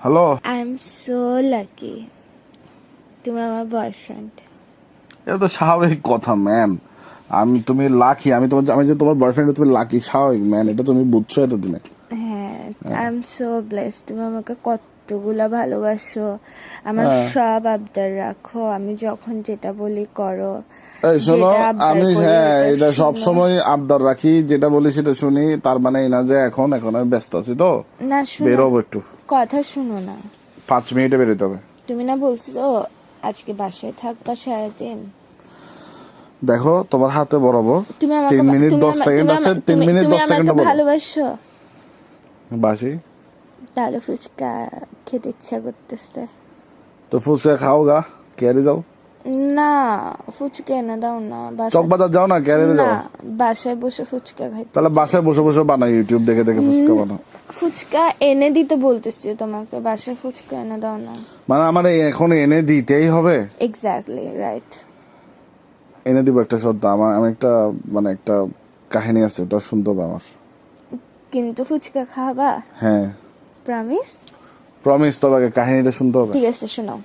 Hello, I am so lucky তুমি আমার boyfriend. এটা তো স্বাভাবিক কথা ম্যান। তুমি লাকি, আমি যে তোমার বয়ফ্রেন্ড, তুমি লাকি, স্বাভাবিক ম্যান। এটা তুমি বুঝছো এতদিনে? হ্যাঁ, আই এম সো ব্লেসড। তুমি আমাকে কতগুলা ভালোবাসো, আমার হ্যাঁ। সব আবদার রাখো, আমি যখন যেটা বলি করো, এই শোনো, যেটা আবদার আমি করি হ্যাঁ ওটা এটা শুনো। সবসময় আবদার রাখি, যেটা বলি সেটা শুনি। তার মানে এই না যে এখন আমি ব্যস্ত আছি, তো না শুনো, বেরোবো একটু। কথা শুনো না। 5 মিনিটে বেরোতে হবে। তুমি না বলছো আজকে বাসায় থাকবা সারাদিন। দেখো তোমার হাতে বরাবর তুমি আমাকে 3 মিনিট তুমি 10 সেকেন্ড আছে। তিন তুমি মিনিট তুমি 10 আমাকে সেকেন্ডে বলো। ভালোবাসো। বাসি তাহলে ফুচকা খেতে ইচ্ছা করতেছে। তো ফুচকা খাও গা, কেয়ারে যাও। না, ফুচকা এনে দাও না। চকবাজার যাও না, কেয়ারে না, যাও। বাসায় বসে ফুচকা খাইতে তাহলে ইচ্ছে বাসায় বসে বসে বানাও, ইউটিউব দেখে দেখে ফুচকা বানাও। ফুচকা এনে দিতে বলতেছি তোমাকে, বাসায় ফুচকা এনে দাও না। মানে আমার এখন এনে দিতেই হবে? Exactly right. এনে দিব একটা শ্রদ্ধা। আমি একটা একটা কাহিনী আছে, ওটা শুনতে হবে আমার। কিন্তু ফুচকা খাবা? হ্যাঁ প্রমিস? প্রমিস, তবে আগে কাহিনীটা শুনতে হবে। ঠিক আছে, শোনাও।